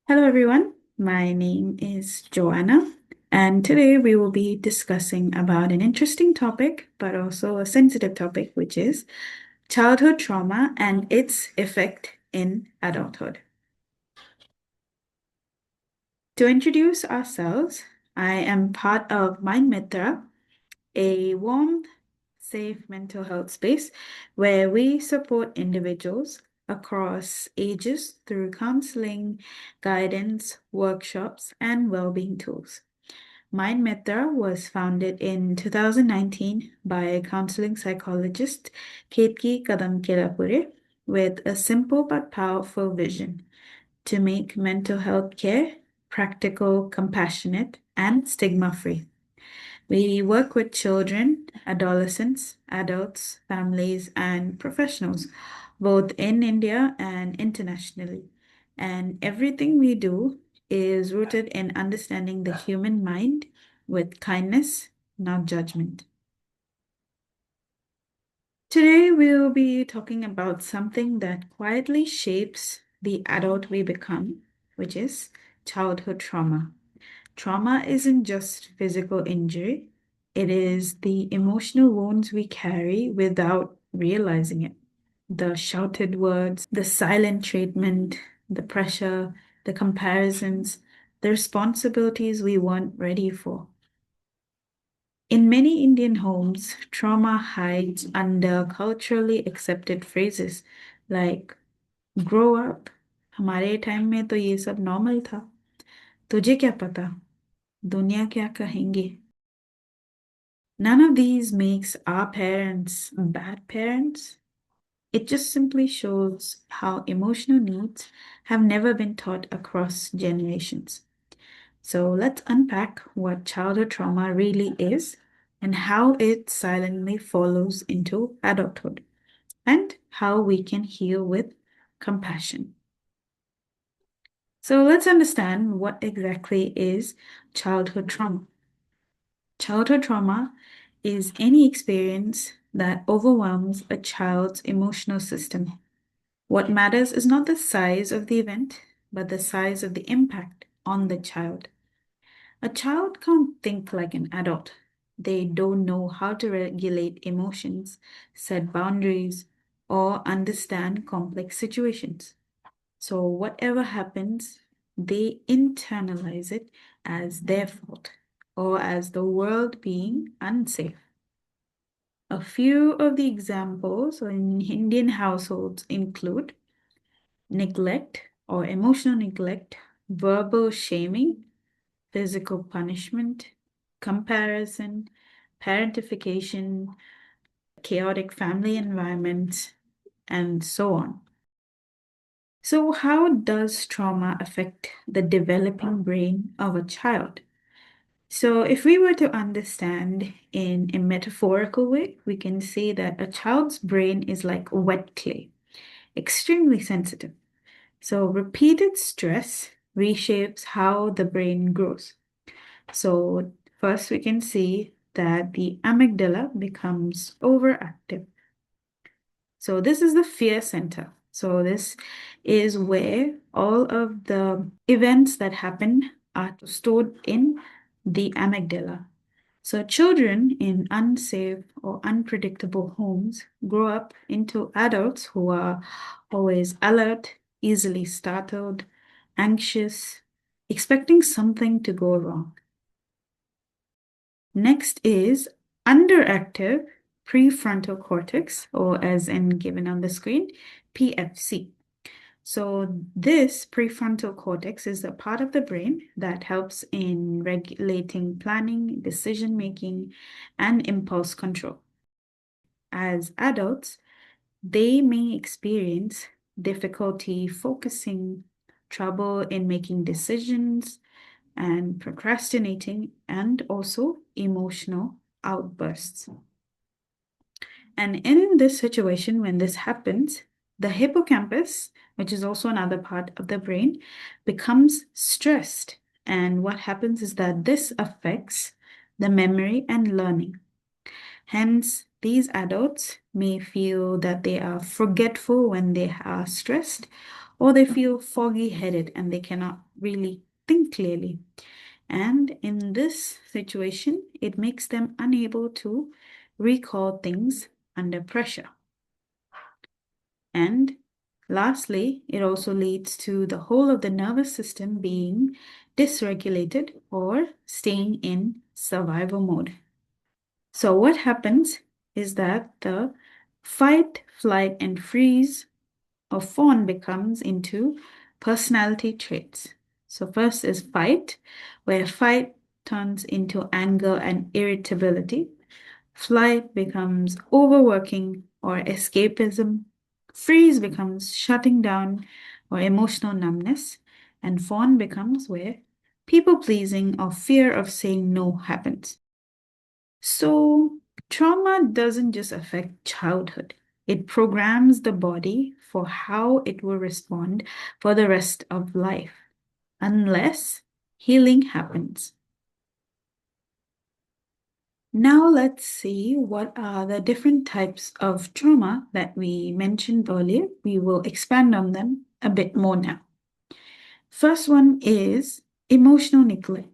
Hello, everyone. My name is Joanna, and today we will be discussing about an interesting topic, but also a sensitive topic, which is childhood trauma and its effect in adulthood. To introduce ourselves, I am part of Mitra, a warm, safe mental health space where we support individuals across ages through counseling, guidance, workshops, and well-being tools. Mind Mitra was founded in 2019 by counseling psychologist Ketki Kadamkelapure with a simple but powerful vision to make mental health care practical, compassionate, and stigma-free. We work with children, adolescents, adults, families, and professionals, both in India and internationally. And everything we do is rooted in understanding the human mind with kindness, not judgment. Today, we'll be talking about something that quietly shapes the adult we become, which is childhood trauma. Trauma isn't just physical injury, it is the emotional wounds we carry without realizing it. The shouted words, the silent treatment, the pressure, the comparisons, the responsibilities we weren't ready for. In many Indian homes, trauma hides under culturally accepted phrases like grow up, हमारे time में तो ये सब normal था, तुझे क्या पता, दुनिया क्या कहेंगे. None of these makes our parents bad parents. It just simply shows how emotional needs have never been taught across generations. So let's unpack what childhood trauma really is and how it silently follows into adulthood and how we can heal with compassion. So let's understand what exactly is childhood trauma. Childhood trauma is any experience that overwhelms a child's emotional system. What matters is not the size of the event, but the size of the impact on the child. A child can't think like an adult. They don't know how to regulate emotions, set boundaries, or understand complex situations. So, whatever happens, they internalize it as their fault or as the world being unsafe. A few of the examples in Indian households include neglect or emotional neglect, verbal shaming, physical punishment, comparison, parentification, chaotic family environments, and so on. So, how does trauma affect the developing brain of a child? So, if we were to understand in a metaphorical way, we can say that a child's brain is like wet clay, extremely sensitive. So, repeated stress reshapes how the brain grows. So, first we can see that the amygdala becomes overactive. So, this is the fear center. So, this is where all of the events that happen are stored in the amygdala. So, children in unsafe or unpredictable homes grow up into adults who are always alert, easily startled, anxious, expecting something to go wrong. Next is underactive prefrontal cortex, or as in given on the screen, PFC. So this prefrontal cortex is a part of the brain that helps in regulating planning, decision making, and impulse control. As adults, they may experience difficulty focusing, trouble in making decisions, and procrastinating, and also emotional outbursts. And in this situation, when this happens, the hippocampus, which is also another part of the brain, becomes stressed. And what happens is that this affects the memory and learning. Hence, these adults may feel that they are forgetful when they are stressed, or they feel foggy headed and they cannot really think clearly. And in this situation, it makes them unable to recall things under pressure. And lastly, it also leads to the whole of the nervous system being dysregulated or staying in survival mode. So what happens is that the fight, flight, and freeze of fawn becomes into personality traits. So first is fight, where fight turns into anger and irritability. Flight becomes overworking or escapism. Freeze becomes shutting down or emotional numbness. And fawn becomes where people pleasing or fear of saying no happens. So, trauma doesn't just affect childhood, it programs the body for how it will respond for the rest of life, unless healing happens. Now, let's see what are the different types of trauma that we mentioned earlier. We will expand on them a bit more now. First one is emotional neglect.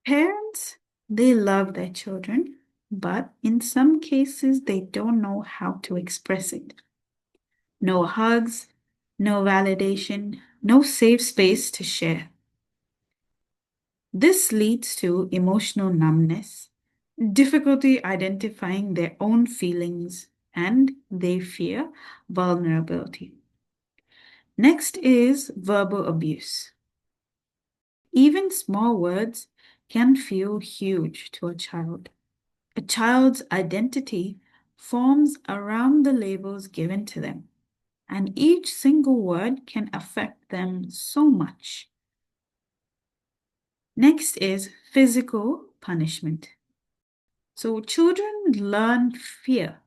Parents, they love their children, but in some cases, they don't know how to express it. No hugs, no validation, no safe space to share. This leads to emotional numbness, difficulty identifying their own feelings, and they fear vulnerability. Next is verbal abuse. Even small words can feel huge to a child. A child's identity forms around the labels given to them, and each single word can affect them so much. Next is physical punishment. So children learn fear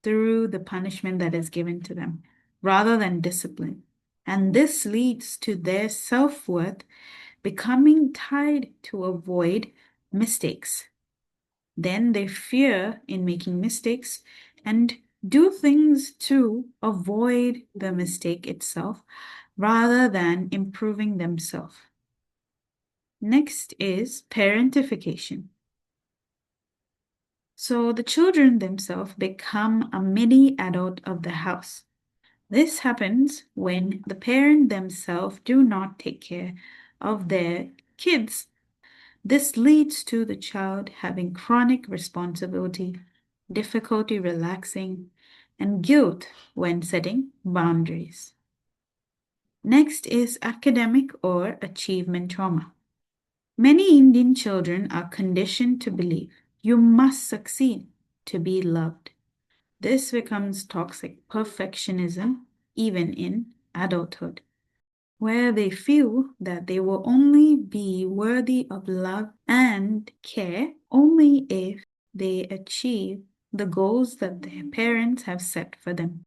through the punishment that is given to them rather than discipline. And this leads to their self-worth becoming tied to avoid mistakes. Then they fear in making mistakes and do things to avoid the mistake itself rather than improving themselves. Next is parentification. So the children themselves become a mini adult of the house. This happens when the parent themselves do not take care of their kids. This leads to the child having chronic responsibility, difficulty relaxing, and guilt when setting boundaries. Next is academic or achievement trauma. Many Indian children are conditioned to believe you must succeed to be loved. This becomes toxic perfectionism even in adulthood, where they feel that they will only be worthy of love and care only if they achieve the goals that their parents have set for them.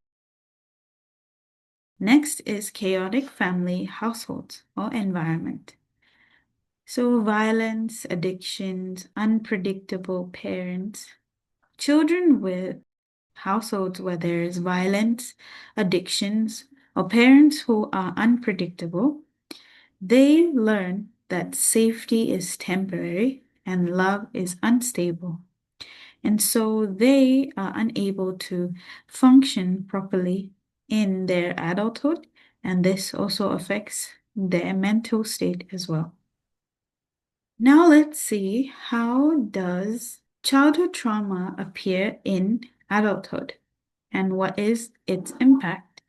Next is chaotic family households or environment. So violence, addictions, unpredictable parents. Children with households where there is violence, addictions, or parents who are unpredictable, they learn that safety is temporary and love is unstable. And so they are unable to function properly in their adulthood, and this also affects their mental state as well. Now let's see, how does childhood trauma appear in adulthood and what is its impact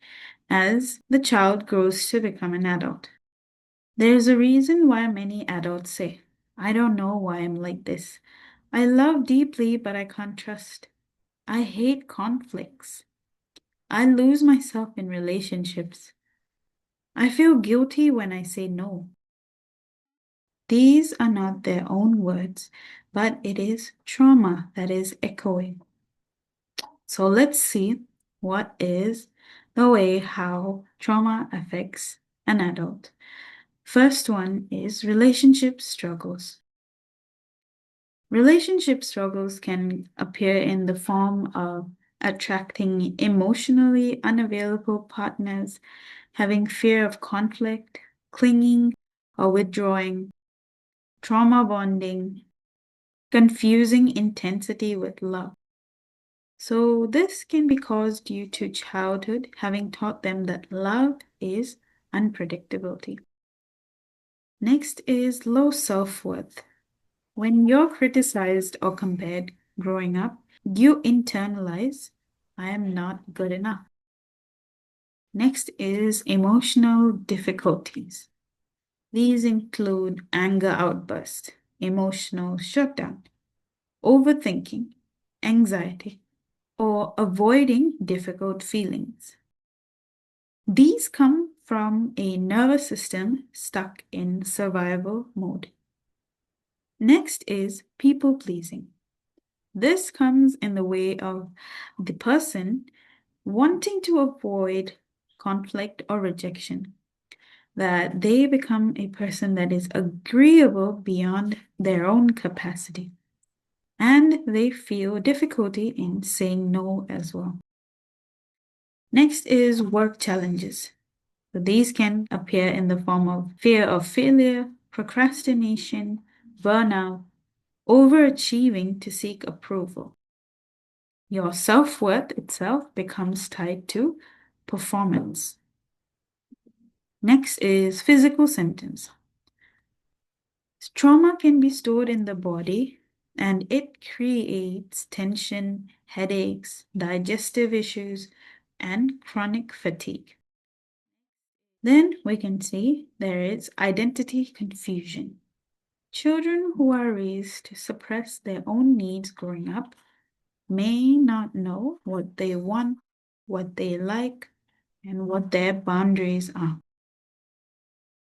as the child grows to become an adult? There's a reason why many adults say, I don't know why I'm like this. I love deeply, but I can't trust. I hate conflicts. I lose myself in relationships. I feel guilty when I say no. These are not their own words, but it is trauma that is echoing. So let's see what is the way how trauma affects an adult. First one is relationship struggles. Relationship struggles can appear in the form of attracting emotionally unavailable partners, having fear of conflict, clinging or withdrawing, trauma bonding, confusing intensity with love. So this can be caused due to childhood having taught them that love is unpredictability. Next is low self-worth. When you're criticized or compared growing up, you internalize, I am not good enough. Next is emotional difficulties. These include anger outbursts, emotional shutdown, overthinking, anxiety, or avoiding difficult feelings. These come from a nervous system stuck in survival mode. Next is people pleasing. This comes in the way of the person wanting to avoid conflict or rejection, that they become a person that is agreeable beyond their own capacity, and they feel difficulty in saying no as well. Next is work challenges. So these can appear in the form of fear of failure, procrastination, burnout, overachieving to seek approval. Your self-worth itself becomes tied to performance. Next is physical symptoms. Trauma can be stored in the body and it creates tension, headaches, digestive issues, and chronic fatigue. Then we can see there is identity confusion. Children who are raised to suppress their own needs growing up may not know what they want, what they like, and what their boundaries are.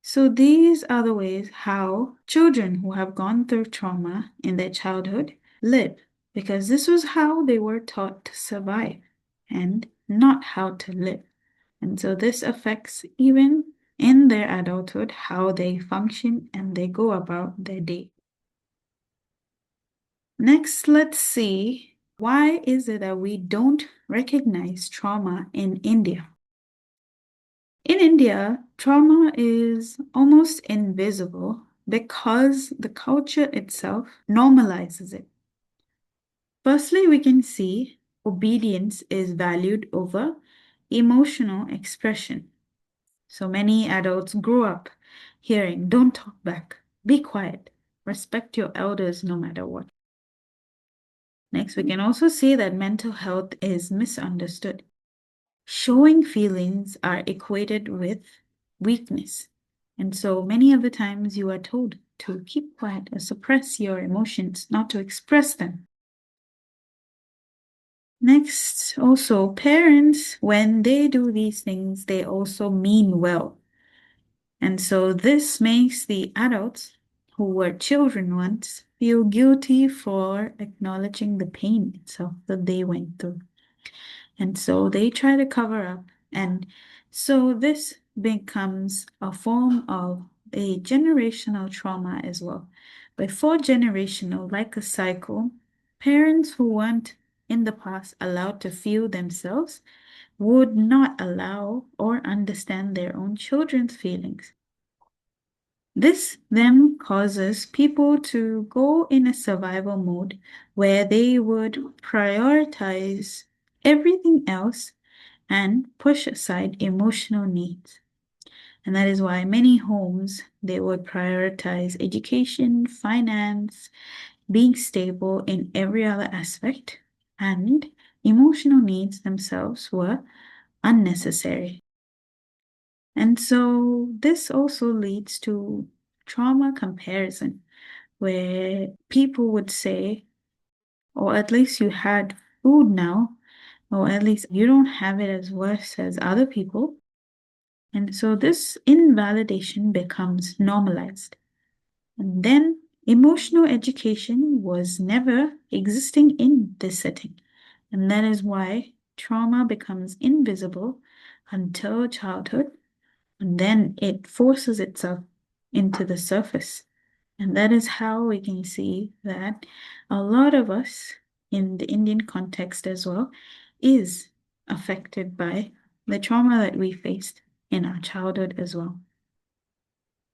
So these are the ways how children who have gone through trauma in their childhood live, because this was how they were taught to survive and not how to live. And so this affects even in their adulthood how they function and they go about their day. Next, let's see, why is it that we don't recognize trauma in India? In India, trauma is almost invisible because the culture itself normalizes it. Firstly, we can see obedience is valued over emotional expression. So many adults grow up hearing, don't talk back, be quiet, respect your elders no matter what. Next, we can also see that mental health is misunderstood. Showing feelings are equated with weakness. And so many of the times you are told to keep quiet or suppress your emotions, not to express them. Next, also, parents, when they do these things, they also mean well. And so this makes the adults who were children once feel guilty for acknowledging the pain itself that they went through. And so they try to cover up. And so this becomes a form of a generational trauma as well. Before generational, like a cycle, parents who weren't in the past allowed to feel themselves would not allow or understand their own children's feelings. This then causes people to go in a survival mode where they would prioritize everything else and push aside emotional needs. And that is why many homes, they would prioritize education, finance, being stable in every other aspect, and emotional needs themselves were unnecessary. And so this also leads to trauma comparison, where people would say, or at least you had food now, or at least you don't have it as worse as other people. And so this invalidation becomes normalized. And then emotional education was never existing in this setting. And that is why trauma becomes invisible until childhood, and then it forces itself into the surface. And that is how we can see that a lot of us in the Indian context as well is affected by the trauma that we faced in our childhood as well.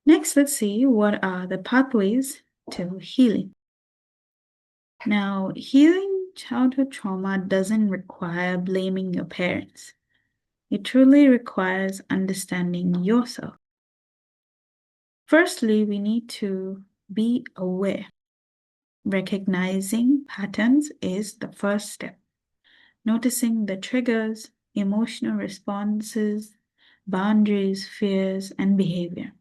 Next, let's see what are the pathways to healing. Now, healing childhood trauma doesn't require blaming your parents. It truly requires understanding yourself. Firstly, we need to be aware. Recognizing patterns is the first step. Noticing the triggers, emotional responses, boundaries, fears, and behavior.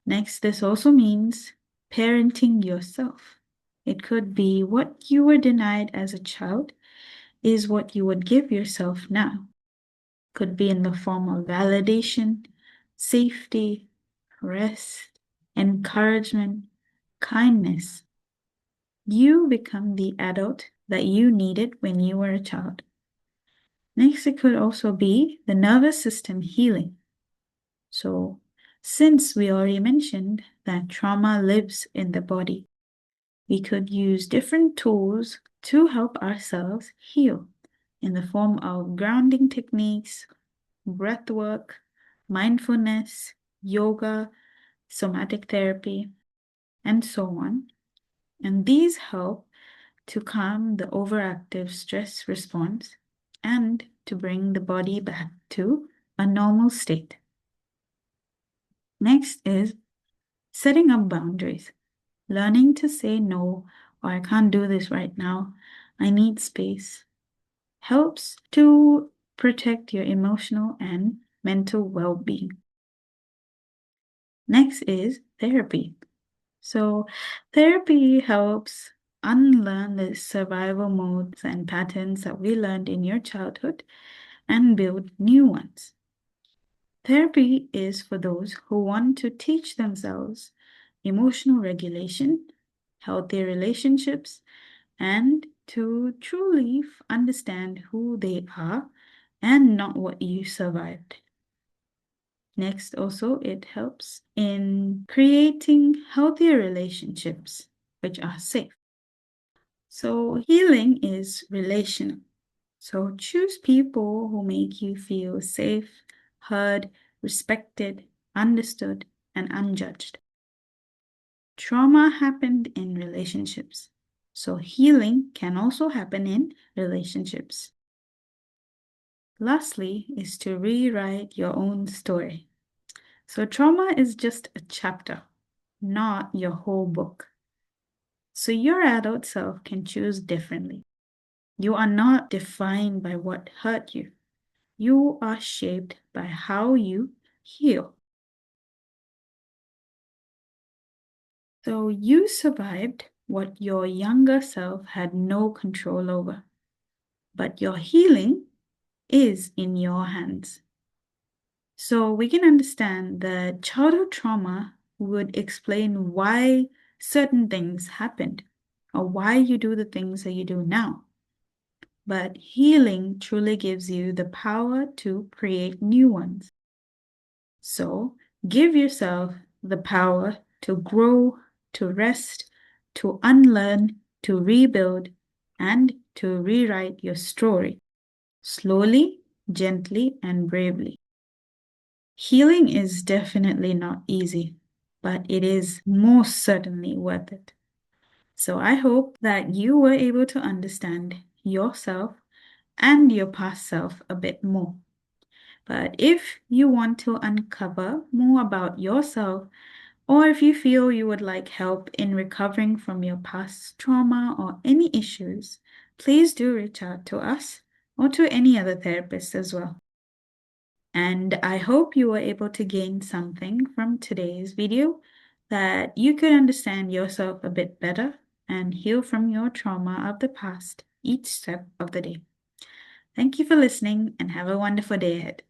Next, this also means parenting yourself. It could be what you were denied as a child is what you would give yourself now. Could be in the form of validation, safety, rest, encouragement, kindness. You become the adult that you needed when you were a child. Next, it could also be the nervous system healing. So, since we already mentioned that trauma lives in the body, we could use different tools to help ourselves heal in the form of grounding techniques, breath work, mindfulness, yoga, somatic therapy, and so on. And these help to calm the overactive stress response and to bring the body back to a normal state. Next is setting up boundaries, learning to say no, or I can't do this right now, I need space, helps to protect your emotional and mental well-being. Next is therapy. So therapy helps unlearn the survival modes and patterns that we learned in your childhood and build new ones. Therapy is for those who want to teach themselves emotional regulation, healthy relationships, and to truly understand who they are and not what you survived. Next, also, it helps in creating healthier relationships which are safe. So healing is relational. So choose people who make you feel safe, heard, respected, understood, and unjudged. Trauma happened in relationships. So healing can also happen in relationships. Lastly is to rewrite your own story. So trauma is just a chapter, not your whole book. So your adult self can choose differently. You are not defined by what hurt you. You are shaped by how you heal. So you survived what your younger self had no control over. But your healing is in your hands. So we can understand that childhood trauma would explain why certain things happened or why you do the things that you do now. But healing truly gives you the power to create new ones. So give yourself the power to grow, to rest, to unlearn, to rebuild, and to rewrite your story. Slowly, gently, and bravely. Healing is definitely not easy, but it is most certainly worth it. So I hope that you were able to understand yourself and your past self a bit more. But if you want to uncover more about yourself, or if you feel you would like help in recovering from your past trauma or any issues, please do reach out to us or to any other therapist as well. And I hope you were able to gain something from today's video that you could understand yourself a bit better and heal from your trauma of the past each step of the day. Thank you for listening and have a wonderful day ahead.